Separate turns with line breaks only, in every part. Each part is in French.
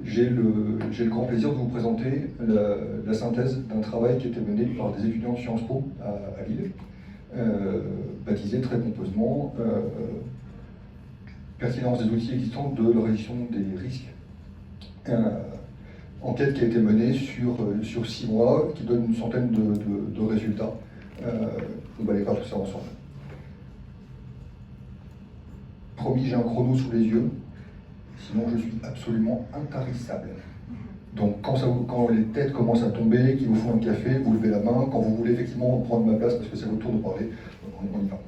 J'ai le grand plaisir de vous présenter la synthèse d'un travail qui a été mené par des étudiants de Sciences Po à Lille, baptisé très pompeusement Pertinence des outils existants de la réduction des risques. Enquête qui a été menée sur 6 mois, qui donne une centaine de résultats. On va aller voir tout ça ensemble. Promis, j'ai un chrono sous les yeux, sinon je suis absolument intarissable. Donc quand les têtes commencent à tomber, qu'il vous faut un café, vous levez la main. Quand vous voulez effectivement prendre ma place parce que c'est votre tour de parler, on y va.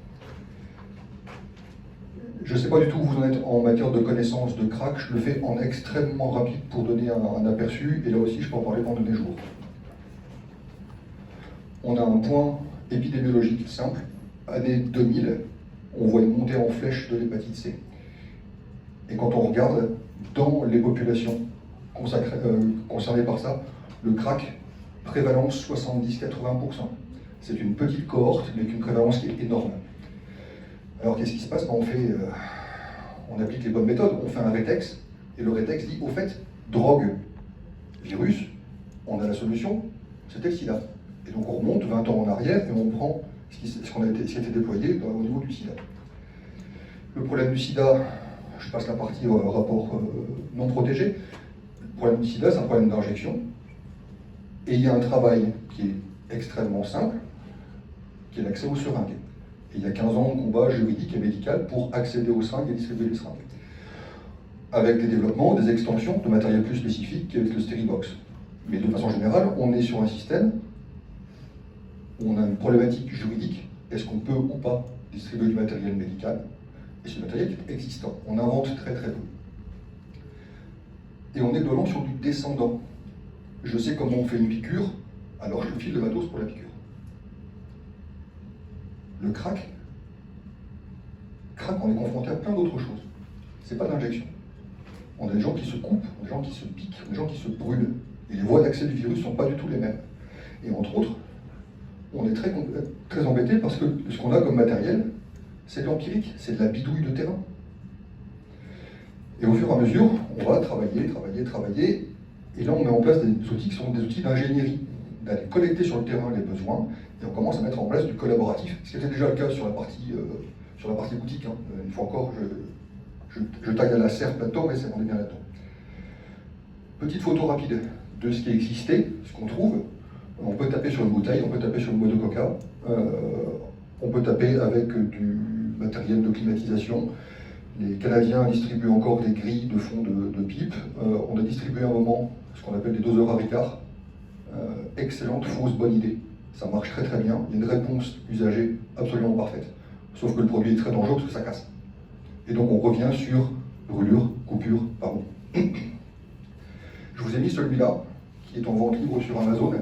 Je ne sais pas du tout où vous en êtes en matière de connaissance de crack, je le fais en extrêmement rapide pour donner un aperçu, et là aussi je peux en parler pendant des jours. On a un point épidémiologique simple, année 2000, on voit une montée en flèche de l'hépatite C. Et quand on regarde dans les populations concernées par ça, le crack, prévalence 70-80%. C'est une petite cohorte, mais avec une prévalence qui est énorme. Alors qu'est-ce qui se passe? On applique les bonnes méthodes, on fait un rétex, et le rétex dit, au fait, drogue, virus, on a la solution, c'était le sida. Et donc on remonte 20 ans en arrière et on prend ce qui a été déployé au niveau du sida. Le problème du sida, je passe la partie rapport non protégé. Le problème du sida, c'est un problème d'injection. Et il y a un travail qui est extrêmement simple, qui est l'accès aux seringues. Et il y a 15 ans de combat juridique et médical pour accéder aux seringues et distribuer les seringues. Avec des développements, des extensions de matériel plus spécifique qu'avec le Steribox. Mais de façon générale, on est sur un système où on a une problématique juridique. Est-ce qu'on peut ou pas distribuer du matériel médical? Et ce matériel est existant. On invente très très peu. Et on est globalement sur du descendant. Je sais comment on fait une piqûre, alors je file le matos pour la piqûre. Le crack, on est confronté à plein d'autres choses. C'est pas l'injection. On a des gens qui se coupent, on a des gens qui se piquent, on a des gens qui se brûlent. Et les voies d'accès du virus ne sont pas du tout les mêmes. Et entre autres, on est très embêté parce que ce qu'on a comme matériel, c'est de l'empirique, c'est de la bidouille de terrain. Et au fur et à mesure, on va travailler, et là on met en place des outils qui sont des outils d'ingénierie, d'aller collecter sur le terrain les besoins, et on commence à mettre en place du collaboratif, ce qui était déjà le cas sur la partie boutique. Une fois encore, je taille à la serpe là-dedans, mais on est bien là-dedans. Petite photo rapide de ce qui existait, ce qu'on trouve. On peut taper sur une bouteille, on peut taper sur une boîte de coca, on peut taper avec du matériel de climatisation. Les Canadiens distribuent encore des grilles de fond de pipe. On a distribué à un moment ce qu'on appelle des doseurs à Ricard. Excellente, fausse, bonne idée. Ça marche très très bien. Il y a une réponse usagée absolument parfaite. Sauf que le produit est très dangereux parce que ça casse. Et donc on revient sur brûlure, coupure, pardon. Je vous ai mis celui-là, qui est en vente libre sur Amazon.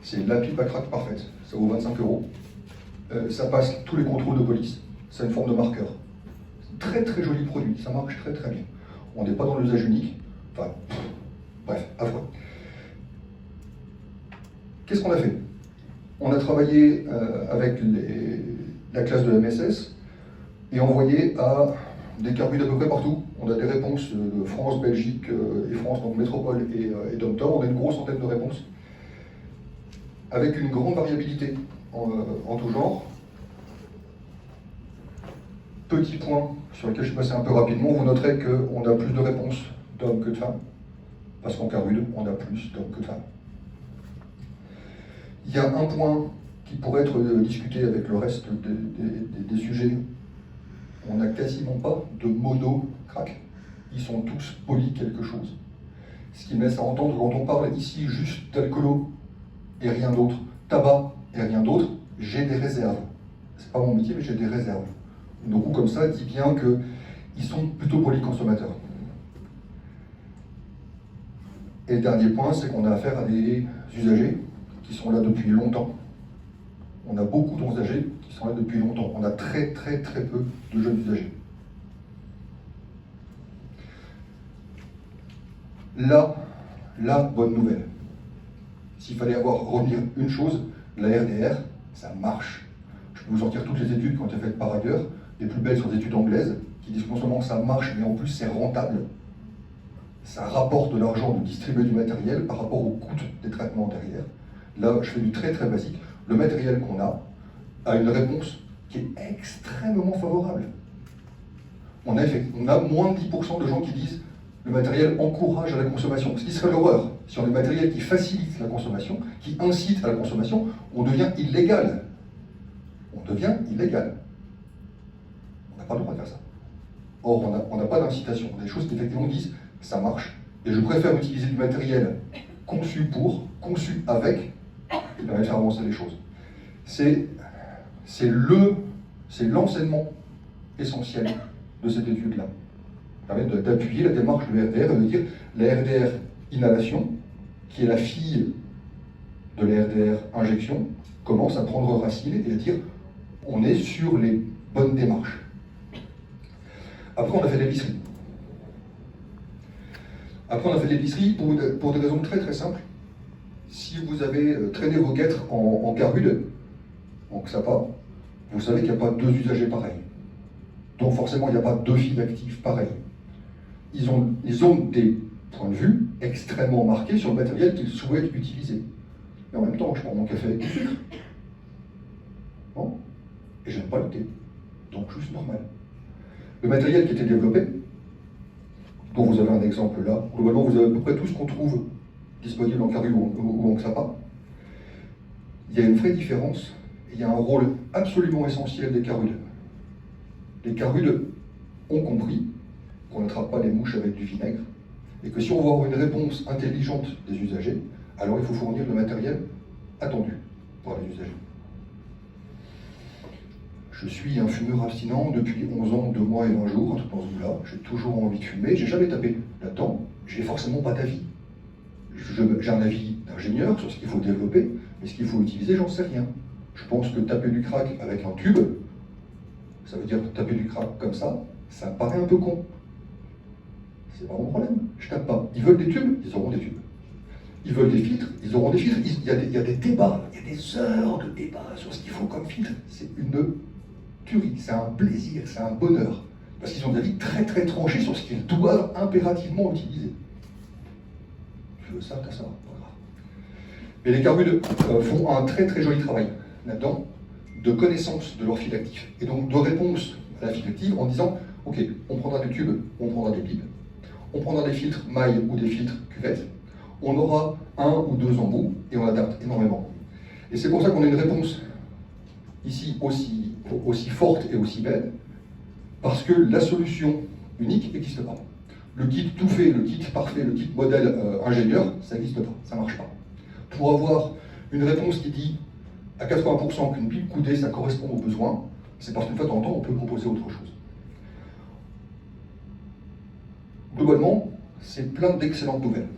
C'est la pipe à crack parfaite. Ça vaut 25 €. Ça passe tous les contrôles de police. C'est une forme de marqueur. Très très joli produit, ça marche très très bien. On n'est pas dans l'usage unique, enfin, bref, affreux. Qu'est-ce qu'on a fait? On a travaillé avec la classe de MSS et envoyé à des carbus d'à peu près partout. On a des réponses de France, Belgique et France, donc métropole et dom-tom. On a une grosse centaine de réponses avec une grande variabilité en tout genre. Petit point sur lequel je suis passé un peu rapidement, vous noterez qu'on a plus de réponses d'hommes que de femmes, parce qu'en carude, on a plus d'hommes que de femmes. Il y a un point qui pourrait être discuté avec le reste des sujets. On n'a quasiment pas de mono-crack. Ils sont tous poly quelque chose. Ce qui me laisse à entendre, quand on parle ici juste d'alcoolo et rien d'autre, tabac et rien d'autre, j'ai des réserves. C'est pas mon métier, mais j'ai des réserves. Donc comme ça dit bien qu'ils sont plutôt polyconsommateurs. Et le dernier point, c'est qu'on a affaire à des usagers qui sont là depuis longtemps. On a beaucoup d'usagers qui sont là depuis longtemps. On a très très très peu de jeunes usagers. Là, la bonne nouvelle. S'il fallait retenir une chose, la RDR, ça marche. Je peux vous sortir toutes les études qui ont été faites par ailleurs. Les plus belles sont des études anglaises qui disent que non seulement ça marche, mais en plus c'est rentable. ça rapporte de l'argent de distribuer du matériel par rapport au coût des traitements derrière. Là, je fais du très très basique. Le matériel qu'on a une réponse qui est extrêmement favorable. On a moins de 10% de gens qui disent le matériel encourage à la consommation. Ce qui serait l'horreur. Si on a du matériel qui facilite la consommation, qui incite à la consommation, on devient illégal. On devient illégal. On n'a pas le droit de faire ça. Or, on n'a pas d'incitation. On a des choses qui effectivement disent ça marche. Et je préfère utiliser du matériel conçu pour, conçu avec, et de faire avancer les choses. C'est l'enseignement essentiel de cette étude-là. Ça permet d'appuyer la démarche de RDR et de dire la RDR inhalation, qui est la fille de la RDR injection, commence à prendre racine et à dire on est sur les bonnes démarches. Après, on a fait l'épicerie. Après, on a fait l'épicerie pour des raisons très très simples. Si vous avez traîné vos guêtres en carude, en XAPA, vous savez qu'il n'y a pas deux usagers pareils. Donc forcément, il n'y a pas deux fils actifs pareils. Ils ont des points de vue extrêmement marqués sur le matériel qu'ils souhaitent utiliser. Mais en même temps, je prends mon café avec du sucre. Bon. Et j'aime pas le thé. Donc juste normal. Le matériel qui était développé, dont vous avez un exemple là, globalement vous avez à peu près tout ce qu'on trouve disponible en carude ou en XAPA. Il y a une vraie différence, et il y a un rôle absolument essentiel des carudes. Les carudes ont compris qu'on n'attrape pas les mouches avec du vinaigre, et que si on veut avoir une réponse intelligente des usagers, alors il faut fournir le matériel attendu pour les usagers. Je suis un fumeur abstinent depuis 11 ans, 2 mois et 20 jours, un truc dans ce goût-là. J'ai toujours envie de fumer, j'ai jamais tapé là-dedans, j'ai forcément pas d'avis. J'ai un avis d'ingénieur sur ce qu'il faut développer, mais ce qu'il faut utiliser, j'en sais rien. Je pense que taper du crack avec un tube, ça veut dire taper du crack comme ça me paraît un peu con. C'est pas mon problème, je tape pas. Ils veulent des tubes, ils auront des tubes. Ils veulent des filtres, ils auront des filtres. Il y a des débats, il y a des heures de débats sur ce qu'il faut comme filtre. C'est une tuerie, c'est un plaisir, c'est un bonheur. Parce qu'ils ont des avis très très tranchés sur ce qu'ils doivent impérativement utiliser. Tu veux ça, t'as ça, pas grave. Mais les carudes font un très très joli travail là-dedans, de connaissance de leur fil actif. Et donc de réponse à la file active en disant, ok, on prendra des tubes, on prendra des pipes, on prendra des filtres mailles ou des filtres cuvettes, on aura 1 ou 2 embouts et on adapte énormément. Et c'est pour ça qu'on a une réponse ici aussi forte et aussi belle, parce que la solution unique n'existe pas. Le kit tout fait, le kit parfait, le kit modèle ingénieur, ça n'existe pas, ça ne marche pas. Pour avoir une réponse qui dit à 80% qu'une pipe coudée, ça correspond aux besoins, c'est parce qu'une fois de temps en temps, on peut proposer autre chose. Globalement, c'est plein d'excellentes nouvelles.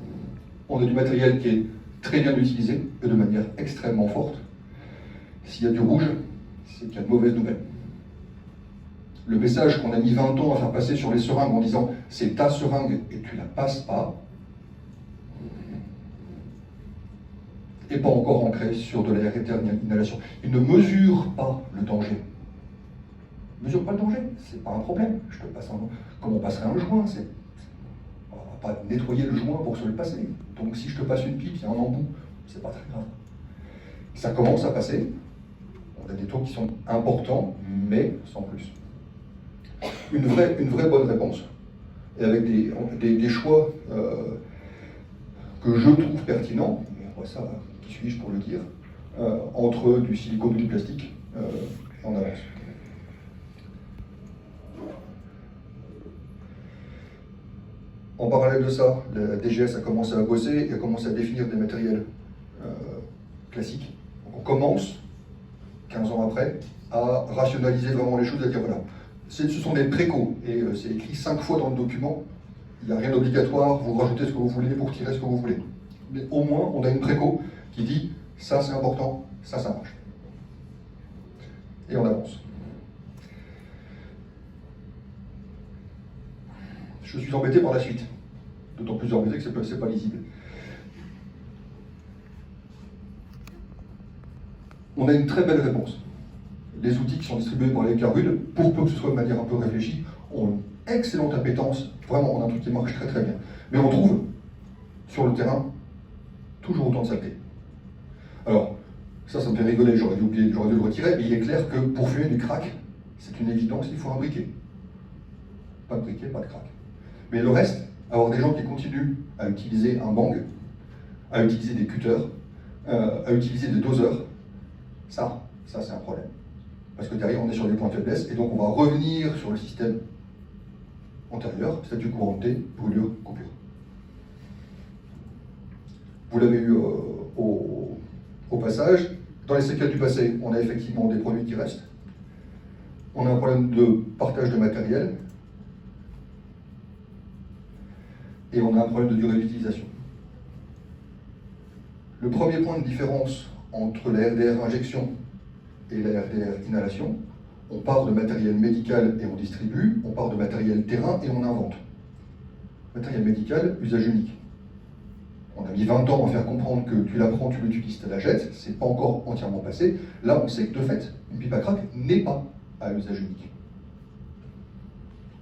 On a du matériel qui est très bien utilisé et de manière extrêmement forte. S'il y a du rouge, c'est qu'il y a de mauvaises nouvelles. Le message qu'on a mis 20 ans à faire passer sur les seringues en disant « c'est ta seringue et tu la passes pas », n'est pas encore ancré sur de l'air éternel inhalation. Il ne mesure pas le danger. Il ne mesure pas le danger, c'est pas un problème. Je te passe comme on passerait un joint, on ne va pas nettoyer le joint pour se le passer. Donc si je te passe une pipe, il y a un embout, c'est pas très grave. Ça commence à passer, on a des taux qui sont importants, mais sans plus. Une vraie bonne réponse, et avec des choix que je trouve pertinents, mais moi ça, qui suis-je pour le dire, entre du silicone ou du plastique, et on avance. En parallèle de ça, la DGS a commencé à bosser et a commencé à définir des matériels classiques. Donc on commence, 15 ans après, à rationaliser vraiment les choses, à dire voilà, ce sont des précaux, et c'est écrit 5 fois dans le document, il n'y a rien d'obligatoire, vous rajoutez ce que vous voulez, vous retirez ce que vous voulez. Mais au moins, on a une préco qui dit ça c'est important, ça marche. Et on avance. Je suis embêté par la suite, d'autant plus embêté que c'est pas lisible. On a une très belle réponse. Les outils qui sont distribués par les carudes, pour peu que ce soit de manière un peu réfléchie, ont une excellente appétence, vraiment, on a un truc qui marche très très bien. Mais on trouve, sur le terrain, toujours autant de saleté. Alors, ça me fait rigoler, j'aurais dû le retirer, mais il est clair que pour fumer du crack, c'est une évidence, il faut un briquet. Pas de briquet, pas de crack. Mais le reste, avoir des gens qui continuent à utiliser un bang, à utiliser des cutters, à utiliser des doseurs, ça c'est un problème. Parce que derrière, on est sur des points de faiblesse, et donc on va revenir sur le système antérieur, statut couranté, brûlure, coupure. Vous l'avez eu au passage. Dans les séquelles du passé, on a effectivement des produits qui restent. On a un problème de partage de matériel. Et on a un problème de durée d'utilisation. Le premier point de différence entre la RDR injection et la RDR inhalation, on part de matériel médical et on distribue, on part de matériel terrain et on invente. Matériel médical, usage unique. On a mis 20 ans à faire comprendre que tu la prends, tu l'utilises, tu la jettes, c'est pas encore entièrement passé. Là, on sait que de fait, une pipe à crack n'est pas à usage unique.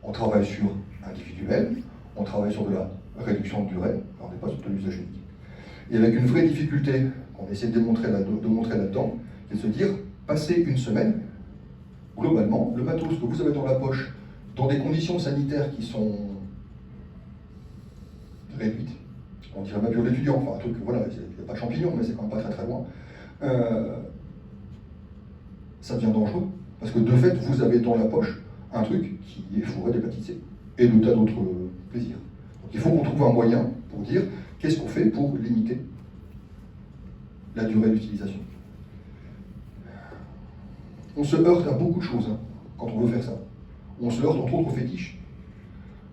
On travaille sur individuel, on travaille sur de la réduction de durée, on n'est pas sur de l'usage unique. Et avec une vraie difficulté qu'on essaie de montrer là-dedans, c'est de se dire, passer une semaine, globalement, le matos que vous avez dans la poche, dans des conditions sanitaires qui sont réduites, on dirait ma bio d'étudiant, enfin un truc, voilà, il n'y a pas de champignons, mais c'est quand même pas très très loin, ça devient dangereux, parce que de fait, vous avez dans la poche un truc qui est fourré d'hépatite C, et de tas d'autres plaisirs. Donc il faut qu'on trouve un moyen pour dire, qu'est-ce qu'on fait pour limiter la durée d'utilisation. On se heurte à beaucoup de choses quand on veut faire ça. On se heurte entre autres aux fétiches.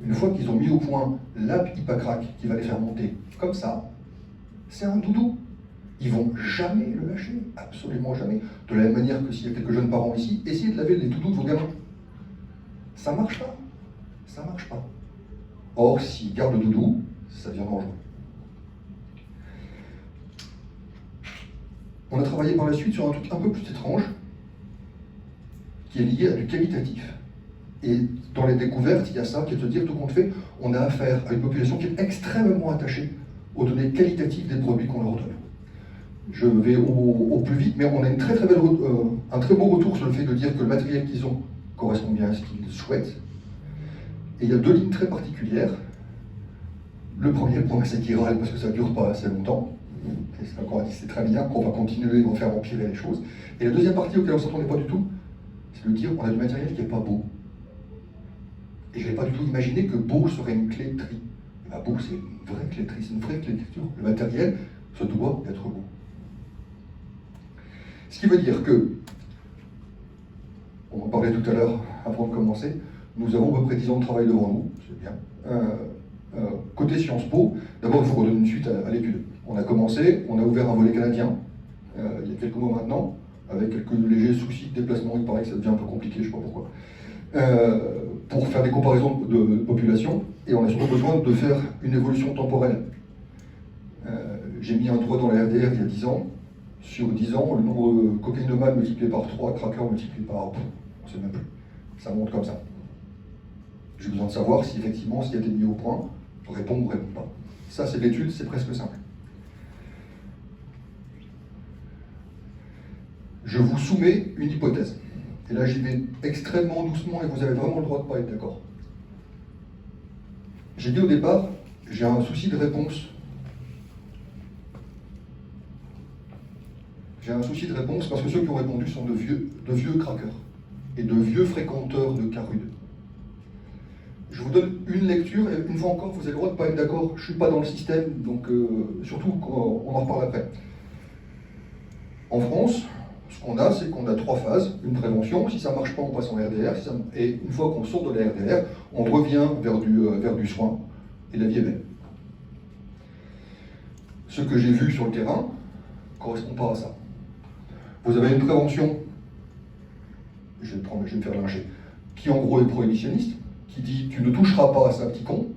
Une fois qu'ils ont mis au point la pipe à crack qui va les faire monter comme ça, c'est un doudou. Ils vont jamais le lâcher, absolument jamais. De la même manière que s'il y a quelques jeunes parents ici, essayez de laver les doudous de vos gamins. Ça marche pas. Ça marche pas. Or, s'ils gardent le doudou, ça devient dangereux. On a travaillé par la suite sur un truc un peu plus étrange, qui est lié à du qualitatif. Et dans les découvertes, il y a ça qui est de se dire, tout compte fait, on a affaire à une population qui est extrêmement attachée aux données qualitatives des produits qu'on leur donne. Je vais au plus vite, mais on a une un très beau retour sur le fait de dire que le matériel qu'ils ont correspond bien à ce qu'ils souhaitent. Et il y a deux lignes très particulières. Le premier point, c'est qu'ils râlent parce que ça ne dure pas assez longtemps. C'est encore dit, c'est très bien, qu'on va continuer, on va faire empirer les choses. Et la deuxième partie auquel on ne s'attendait pas du tout, c'est de dire qu'on a du matériel qui n'est pas beau. Et je n'avais pas du tout imaginé que beau serait une clé de tri. Et bien, beau, c'est une vraie clé de tri, c'est une vraie clé de lecture. Le matériel se doit d'être beau. Ce qui veut dire que, on en parlait tout à l'heure avant de commencer, nous avons à peu près 10 ans de travail devant nous, c'est bien. Côté Sciences Po, d'abord il faut redonner une suite à l'étude. On a commencé, on a ouvert un volet canadien, il y a quelques mois maintenant, avec quelques légers soucis de déplacement, il paraît que ça devient un peu compliqué, je ne sais pas pourquoi, pour faire des comparaisons de population, et on a surtout besoin de faire une évolution temporelle. J'ai mis un doigt dans la RDR il y a 10 ans, sur 10 ans, le nombre de cocaïnomanes multiplié par 3, craqueurs multiplié par... on ne sait même plus, ça monte comme ça. J'ai besoin de savoir si effectivement, s'il a été mis au point, répond ou répond pas. Ça, c'est l'étude, c'est presque simple. Je vous soumets une hypothèse. Et là, j'y vais extrêmement doucement et vous avez vraiment le droit de ne pas être d'accord. J'ai dit au départ, j'ai un souci de réponse. J'ai un souci de réponse parce que ceux qui ont répondu sont de vieux craqueurs et de vieux fréquenteurs de cas rudes. Je vous donne une lecture, et une fois encore, vous avez le droit de ne pas être d'accord. Je ne suis pas dans le système, donc surtout, on en reparle après. En France, ce qu'on a, c'est qu'on a 3 phases. Une prévention, si ça ne marche pas, on passe en RDR, et une fois qu'on sort de la RDR, on revient vers du soin, et la vie est belle. Ce que j'ai vu sur le terrain ne correspond pas à ça. Vous avez une prévention, je vais me faire lyncher, qui en gros est prohibitionniste, qui dit tu ne toucheras pas à ça, petit con,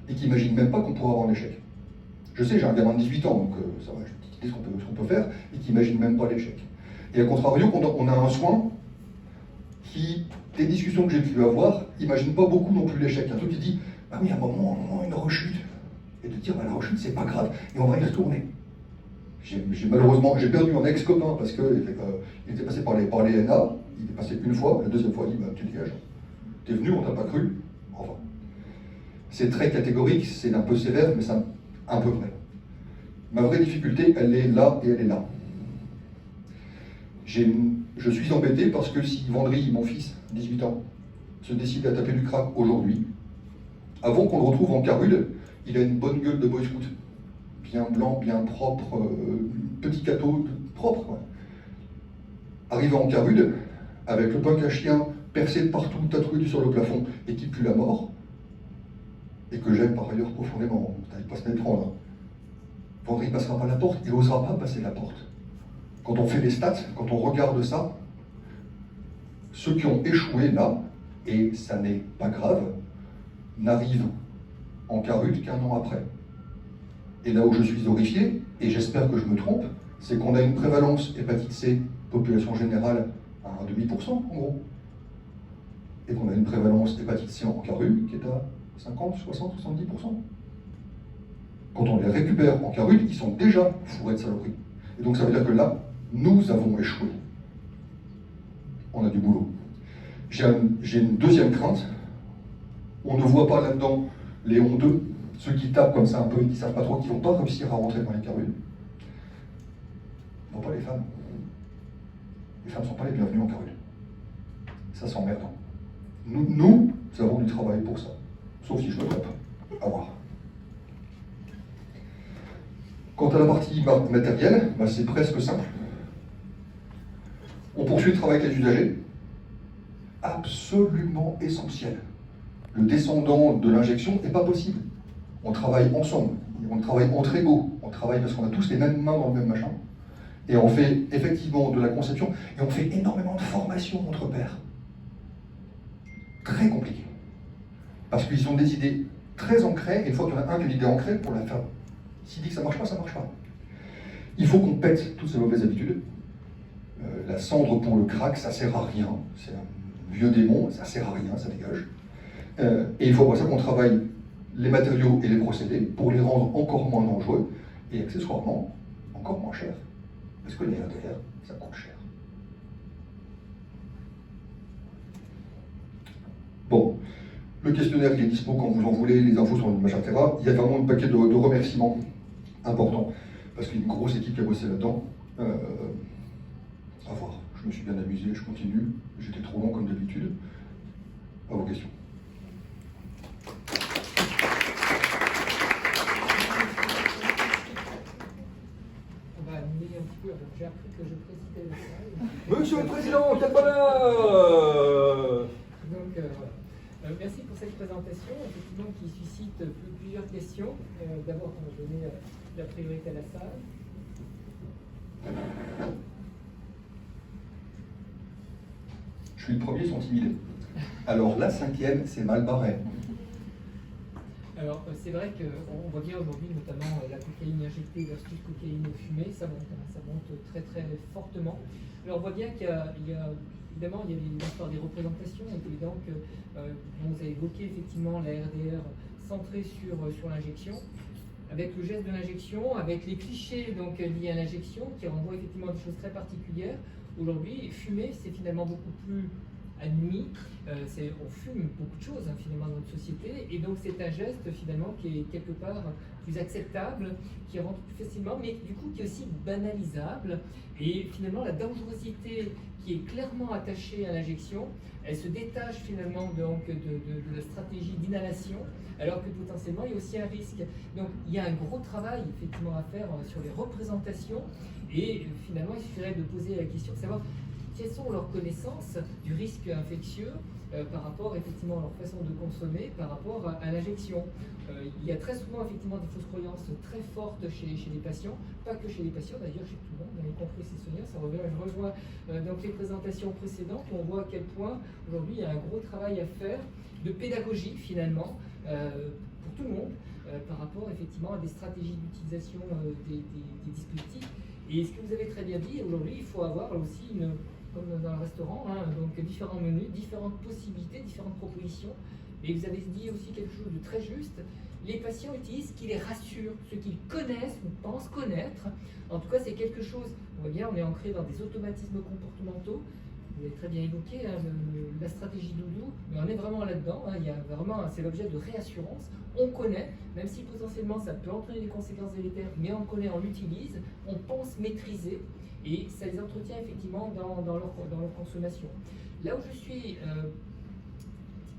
et qui n'imagine même pas qu'on pourra avoir un échec. Je sais, j'ai un gamin de 18 ans, donc ça va, j'ai une petite idée ce qu'on peut faire, et qui n'imagine même pas l'échec. Et à contrario, on a un soin qui, des discussions que j'ai pu avoir, n'imaginent pas beaucoup non plus l'échec. Un truc qui dit, ah oui, à un moment, une rechute. Et de dire, bah, la rechute, c'est pas grave, et on va y retourner. Malheureusement, j'ai perdu un ex-copain parce qu'il était passé par les NA, il est passé une fois, la deuxième fois, il dit, bah, tu dégages. T'es venu, on t'a pas cru. Enfin, c'est très catégorique, c'est un peu sévère, mais c'est un peu vrai. Ma vraie difficulté, elle est là et elle est là. Je suis embêté parce que si Vendry, mon fils, 18 ans, se décide à taper du crack aujourd'hui, avant qu'on le retrouve en Carude, il a une bonne gueule de boy scout. Bien blanc, bien propre, petit cateau propre. Ouais. Arrivé en Carude, avec le punk à chien percé de partout, tatoué sur le plafond, et qui pue la mort, et que j'aime par ailleurs profondément, il ne pas se méprendre. Vendry ne passera pas la porte, il n'osera pas passer la porte. Quand on fait les stats, quand on regarde ça, ceux qui ont échoué là, et ça n'est pas grave, n'arrivent en Carude qu'un an après. Et là où je suis horrifié, et j'espère que je me trompe, c'est qu'on a une prévalence hépatite C, population générale, à 0,5% en gros. Et qu'on a une prévalence hépatite C en Carude qui est à 50, 60, 70%. Quand on les récupère en Carude, ils sont déjà fourrés de saloperies. Et donc ça veut dire que là, nous avons échoué. On a du boulot. J'ai une deuxième crainte. On ne voit pas là-dedans les honteux, ceux qui tapent comme ça un peu et qui ne savent pas trop, qui ne vont pas réussir à rentrer dans les Carudes. Non, pas les femmes. Les femmes ne sont pas les bienvenues en Carude. Ça s'emmerde. Nous avons du travail pour ça. Sauf si je me trompe. À voir. Quant à la partie matérielle, c'est presque simple. On poursuit le travail avec les usagers. Absolument essentiel. Le descendant de l'injection n'est pas possible. On travaille ensemble, on travaille entre égaux, on travaille parce qu'on a tous les mêmes mains dans le même machin. Et on fait effectivement de la conception, et on fait énormément de formation entre pairs. Très compliqué. Parce qu'ils ont des idées très ancrées, et une fois qu'il y en a un qui a une idée ancrée, pour la faire. S'il dit que ça marche pas, ça marche pas. Il faut qu'on pète toutes ces mauvaises habitudes. La cendre pour le crack, ça sert à rien. C'est un vieux démon, ça sert à rien, ça dégage. Et il faut pour ça qu'on travaille les matériaux et les procédés pour les rendre encore moins dangereux et accessoirement encore moins chers. Parce que les RDR, ça coûte cher. Bon, le questionnaire il est dispo quand vous en voulez, les infos sur le machin, etc. Il y a vraiment un paquet de remerciements importants parce qu'il y a une grosse équipe qui a bossé là-dedans. À voir. Je me suis bien amusé, je continue. J'étais trop long comme d'habitude. À vos questions.
On va animer un petit peu. Alors, j'ai appris que je présidais le slide.
Monsieur le Président, quel bonheur!
Donc, voilà. Merci pour cette présentation, effectivement, qui suscite plusieurs questions. D'abord, on va donner la priorité à la salle.
Je suis le premier, ils sont timides. Alors la cinquième, c'est mal barré.
Alors, c'est vrai qu'on voit bien aujourd'hui, notamment la cocaïne injectée versus cocaïne fumée, ça monte très très fortement. Alors, on voit bien qu'il y a évidemment, il y a l'histoire des représentations. Il est évident que vous avez évoqué effectivement la RDR centrée sur l'injection, avec le geste de l'injection, avec les clichés donc liés à l'injection qui renvoient effectivement à des choses très particulières. Aujourd'hui, fumer, c'est finalement beaucoup plus admis. On fume beaucoup de choses finalement dans notre société, et donc c'est un geste finalement qui est quelque part plus acceptable, qui rentre plus facilement, mais du coup qui est aussi banalisable. Et finalement la dangerosité qui est clairement attachée à l'injection, elle se détache finalement donc de la stratégie d'inhalation, alors que potentiellement il y a aussi un risque. Donc il y a un gros travail effectivement à faire sur les représentations, et finalement il suffirait de poser la question de savoir quelles sont leurs connaissances du risque infectieux par rapport effectivement à leur façon de consommer, par rapport à l'injection. Il y a très souvent effectivement des fausses croyances très fortes chez les patients, pas que chez les patients, d'ailleurs chez tout le monde, y compris ces soignants. Ça revient, je rejoins donc les présentations précédentes, où on voit à quel point aujourd'hui il y a un gros travail à faire de pédagogie finalement pour tout le monde par rapport effectivement à des stratégies d'utilisation des dispositifs. Et ce que vous avez très bien dit, aujourd'hui il faut avoir aussi comme dans le restaurant, hein, donc différents menus, différentes possibilités, différentes propositions. Et vous avez dit aussi quelque chose de très juste. Les patients utilisent ce qui les rassure, ce qu'ils connaissent ou pensent connaître. En tout cas, c'est quelque chose, on voit bien, on est ancré dans des automatismes comportementaux. Vous l'avez très bien évoqué, hein, la stratégie doudou, mais on est vraiment là-dedans. Hein, il y a vraiment, c'est l'objet de réassurance. On connaît, même si potentiellement ça peut entraîner des conséquences délétères, mais on connaît, on l'utilise, on pense maîtriser, et ça les entretient effectivement dans leur consommation. Là où je suis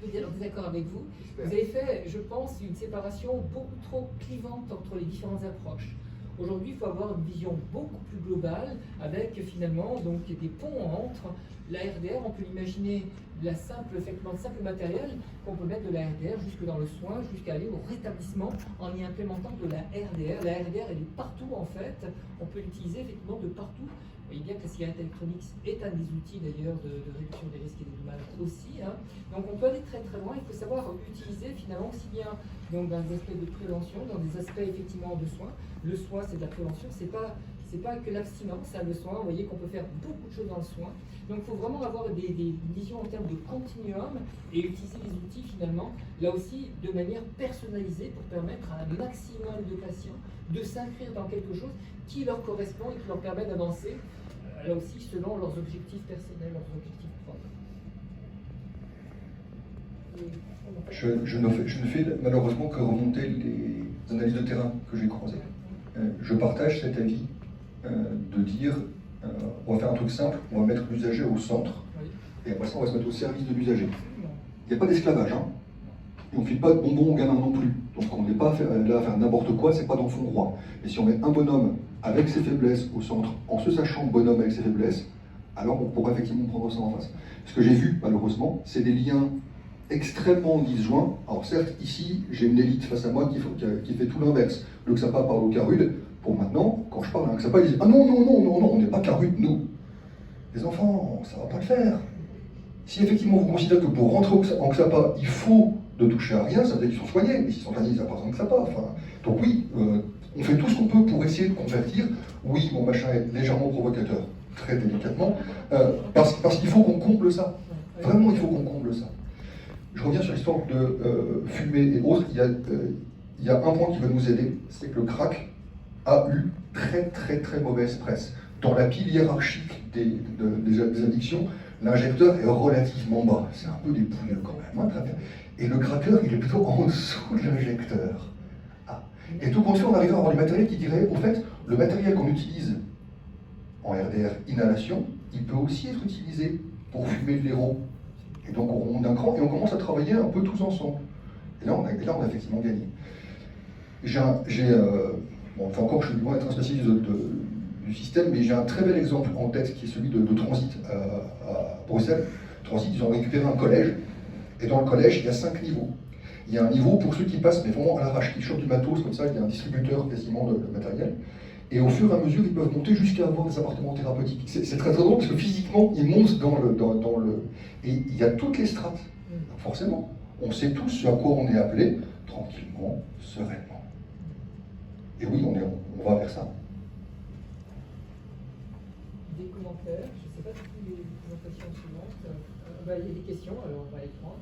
en désaccord avec vous, vous avez fait, je pense, une séparation beaucoup trop clivante entre les différentes approches. Aujourd'hui, il faut avoir une vision beaucoup plus globale avec finalement donc, des ponts entre la RDR, on peut l'imaginer, effectivement, de simple matériel qu'on peut mettre de la RDR jusque dans le soin, jusqu'à aller au rétablissement en y implémentant de la RDR. La RDR, elle est partout en fait, on peut l'utiliser effectivement de partout. Vous voyez bien que la cigarette électronique est un des outils d'ailleurs de réduction des risques et des dommages aussi. Hein. Donc on peut aller très très loin, il faut savoir utiliser finalement aussi bien donc, dans des aspects de prévention, dans des aspects effectivement de soins. Le soin c'est de la prévention, c'est pas que l'abstinence, hein, le soin, vous voyez qu'on peut faire beaucoup de choses dans le soin. Donc il faut vraiment avoir des visions en termes de continuum et utiliser les outils finalement, là aussi de manière personnalisée pour permettre à un maximum de patients de s'inscrire dans quelque chose qui leur correspond et qui leur permet d'avancer, là aussi selon leurs objectifs personnels, leurs objectifs propres.
Je ne fais malheureusement que remonter les analyses de terrain que j'ai croisées. Je partage cet avis de dire on va faire un truc simple, on va mettre l'usager au centre, et après ça on va se mettre au service de l'usager. Il n'y a pas d'esclavage, hein. Et on ne file pas de bonbons aux gamins non plus. Donc on n'est pas là à faire n'importe quoi, c'est pas dans fond droit. Et si on met un bonhomme avec ses faiblesses au centre, en se sachant bonhomme avec ses faiblesses, alors on pourra effectivement prendre ça en face. Ce que j'ai vu, malheureusement, c'est des liens extrêmement disjoints. Alors certes, ici, j'ai une élite face à moi qui fait tout l'inverse. Le XAPA parle au CARUD. Pour maintenant, quand je parle à un XAPA, ils disent « Ah non, non, non, non, non, on n'est pas CARUD, nous. Les enfants, ça ne va pas le faire. Si effectivement vous considérez que pour rentrer en XAPA, il faut ne toucher à rien, ça veut dire qu'ils sont soignés, mais s'ils sont soignés, ils n'ont pas besoin de XAPA. Enfin, donc oui, on fait tout ce qu'on peut pour essayer de convertir. Oui, mon machin est légèrement provocateur, très délicatement, parce qu'il faut qu'on comble ça. Vraiment, il faut qu'on comble ça. Je reviens sur l'histoire de fumée et autres. Il y a un point qui va nous aider, c'est que le crack a eu très très très mauvaise presse. Dans la pile hiérarchique des addictions, l'injecteur est relativement bas. C'est un peu des poules quand même, hein, très bien. Et le craqueur, il est plutôt en dessous de l'injecteur. Ah. Et tout compte fait, on arrive à avoir du matériel qui dirait, au fait, le matériel qu'on utilise en RDR inhalation, il peut aussi être utilisé pour fumer de l'héros. Et donc on remonte d'un cran et on commence à travailler un peu tous ensemble. Et là, on a effectivement gagné. Bon, enfin encore, je suis loin d'être un spécialiste du système, mais j'ai un très bel exemple en tête qui est celui de Transit à Bruxelles. Transit, ils ont récupéré un collège, et dans le collège, il y a 5 niveaux. Il y a un niveau pour ceux qui passent, mais vraiment à l'arrache, qui chopent du matos, comme ça, il y a un distributeur quasiment de matériel. Et au fur et à mesure, ils peuvent monter jusqu'à avoir des appartements thérapeutiques. C'est très très drôle parce que physiquement, ils montent dans le... Et il y a toutes les strates. Donc forcément, on sait tous ce à quoi on est appelé, tranquillement, sereinement. Et oui, on va vers ça.
Des commentaires, je ne sais pas si les présentations suivantes. Il y a des questions, alors on va les prendre.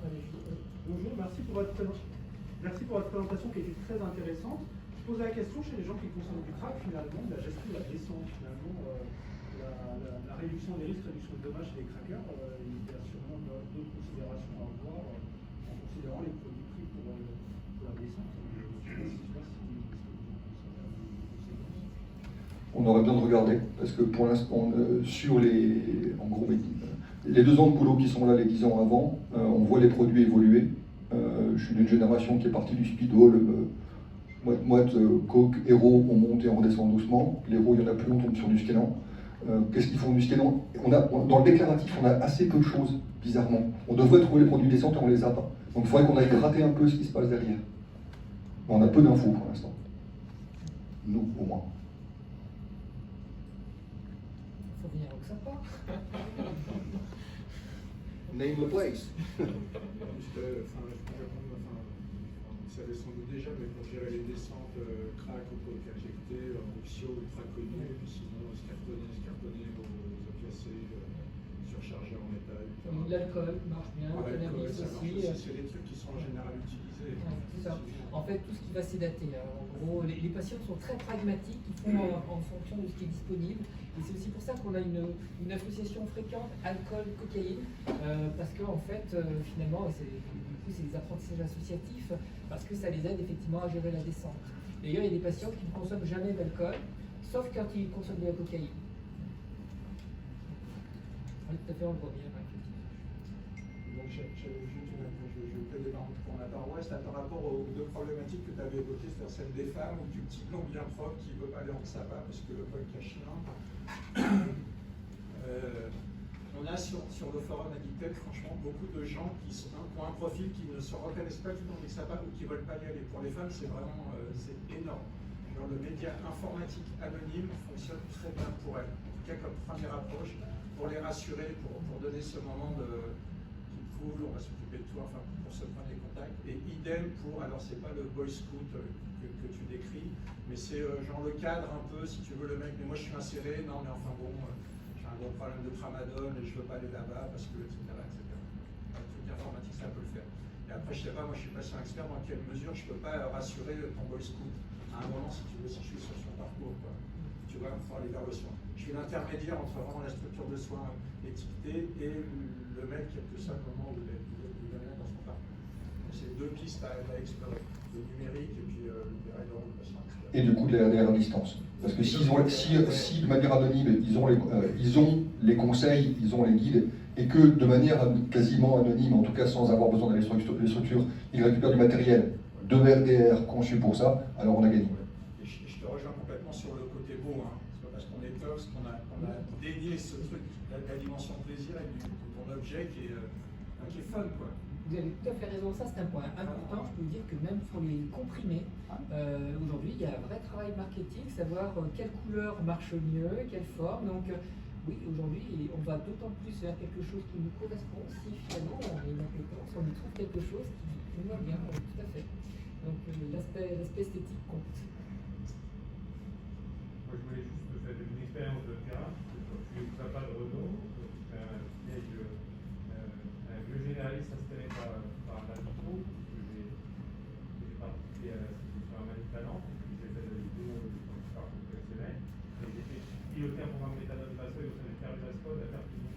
Bonjour, merci pour votre présentation qui était très intéressante. Je pose la question chez les gens qui consomment du crack, finalement, de la gestion de la descente, finalement, la réduction des risques, réduction des dommages chez les crackers. Il y a sûrement d'autres considérations à avoir en considérant les produits pris pour la descente.
On aurait besoin de regarder, parce que pour l'instant, sur en gros, les 2 ans de boulot qui sont là, les 10 ans avant, on voit les produits évoluer. Je suis d'une génération qui est partie du speedball, moite, coke, héros, on monte et on redescend doucement. L'héros, il n'y en a plus, on tombe sur du skélan. Qu'est-ce qu'ils font du skélan? Dans le déclaratif, on a assez peu de choses, bizarrement. On devrait trouver les produits descentes et on ne les a pas. Donc il faudrait qu'on aille gratter un peu ce qui se passe derrière. Mais on a peu d'infos pour l'instant. Nous, au moins.
Il faut venir au XAPA.
Name the place.
Ça savez sans doute déjà, mais pour gérer les descentes, crack ou produits injectés, option ultra connus, et puis sinon se cartonner aux opiacés, surchargé en métal.
L'alcool marche bien, le cannabis aussi.
C'est des trucs qui sont en général utilisés.
Ouais, c'est ça. En fait, tout ce qui va sédater. En gros, les patients sont très pragmatiques, ils font en fonction de ce qui est disponible. Et c'est aussi pour ça qu'on a une association fréquente alcool-cocaïne, parce que en fait, finalement, du coup, c'est des apprentissages associatifs, parce que ça les aide effectivement à gérer la descente. D'ailleurs, il y a des patients qui ne consomment jamais d'alcool, sauf quand ils consomment de la cocaïne. Oui, tout à fait, on le voit bien.
Donc, j'avais juste je plaidais pour ma paroisse là, par rapport aux deux problématiques que tu avais évoquées, c'est-à-dire celle des femmes ou du petit blond bien propre qui ne veut pas aller en sabbat parce que le vol cache l'un. On a sur le forum Addicted, franchement, beaucoup de gens qui ont un profil qui ne se reconnaissent pas du tout dans les sabbats ou qui ne veulent pas y aller. Pour les femmes, c'est vraiment c'est énorme. Genre, le média informatique anonyme fonctionne très bien pour elles, en tout cas comme première approche, pour les rassurer, pour donner ce moment de cool, on va s'occuper de toi, enfin pour ce premier contact. Et idem pour, alors c'est pas le boy scout que tu décris, mais c'est genre le cadre un peu, si tu veux, le mec, mais moi je suis inséré, non mais enfin bon, j'ai un gros problème de tramadol et je veux pas aller là-bas parce que, etc. Un truc informatique, ça peut le faire. Et après, je sais pas, moi je suis pas un expert dans quelle mesure je peux pas rassurer ton boy scout. À un moment, si tu veux, si je suis sur son parcours, quoi. Tu vois, il faut aller vers le soin. Je suis l'intermédiaire entre vraiment la structure de soins étiquetée et le mec, quel que soit le moment où il est dans son parcours. Donc, c'est deux pistes à explorer, le numérique et puis l'opérateur du patient.
Et du coup de la RDR à distance. Parce que si de manière anonyme, ils ont les conseils, ils ont les guides, et que de manière quasiment anonyme, en tout cas sans avoir besoin d'aller sur les structures, ils récupèrent du matériel de RDR conçu pour ça, alors on a gagné.
Et je te rejoins complètement sur le côté beau, hein. C'est pas parce qu'on est tox qu'on a dédié ce truc, la dimension plaisir et de ton objet qui est fun, quoi.
Vous avez tout à fait raison, ça c'est un point important. Je peux vous dire que même pour les comprimés, aujourd'hui il y a un vrai travail marketing, savoir quelle couleur marche mieux, quelle forme. Donc oui, aujourd'hui on va d'autant plus vers quelque chose qui nous correspond si finalement on a une appétence, on y trouve quelque chose qui nous va bien, tout à fait. Donc l'aspect esthétique compte.
Moi je voulais juste faire une expérience de terrain, je ne sais pas de Renault, le généraliste installé par la Vico, j'ai participé à la situation à Mani-Talent, j'ai fait de la vidéo dans le parcours professionnel, et j'ai fait piloter un programme méthadone passé au sein du Cardiovascol à Perpignan.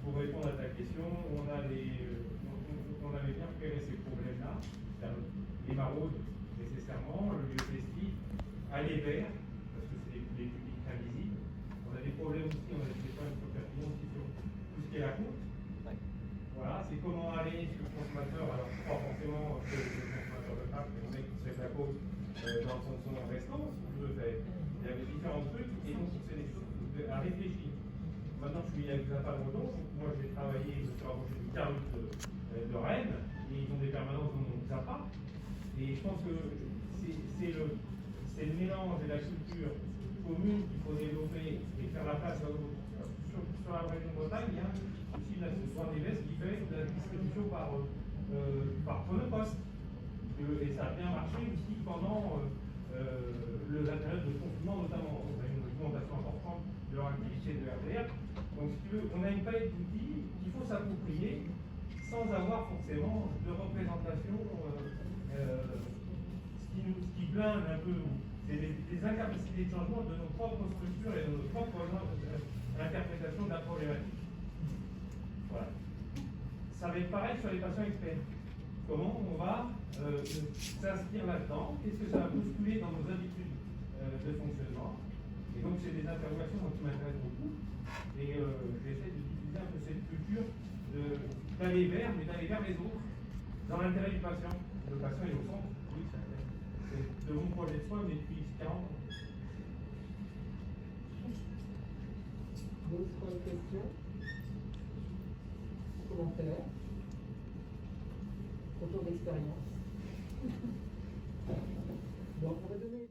Pour répondre à ta question, on avait bien repéré ces problèmes-là, les maraudes nécessairement, le lieu festif, aller vers, parce que c'est les publics invisibles. On a des problèmes aussi, on a des problèmes sur Perpignan aussi sur tout ce qui est la côte. Voilà, c'est comment aller sur le consommateur, alors pas forcément le consommateur de crack, mais le mec qui se fait la côte dans son resto, si tu veux, il y avait différents trucs, et donc c'est des choses à réfléchir. Maintenant je suis avec Zappa Breton, moi j'ai travaillé, je suis rapproché du Carlut de Rennes, et ils ont des permanences dans mon Zappa, et je pense que c'est le mélange et la culture commune qu'il faut développer et faire la place sur la région Bretagne. Il y a aussi la Soir des Vestes qui fait de la distribution par Chronopost. Et ça a bien marché aussi pendant la période de confinement, notamment. On a une augmentation importante de leur activité de RDR. Donc, si tu veux, on a une palette d'outils qu'il faut s'approprier sans avoir forcément de représentation. Ce qui blinde un peu, c'est les incapacités de changement de nos propres structures et de nos propres interprétations de la problématique. Voilà. Ça va être pareil sur les patients experts. Comment on va s'inscrire là-dedans? Qu'est-ce que ça va bousculer dans nos habitudes de fonctionnement? Et donc, c'est des interrogations qui m'intéressent beaucoup. Et j'essaie de diffuser un peu cette culture d'aller vers, mais d'aller vers les autres, dans l'intérêt du patient. Le patient est au centre. Oui, c'est de mon projet de soins depuis 40 ans.
D'autres questions? Commentaires? Retour d'expérience. Bon, on va donner.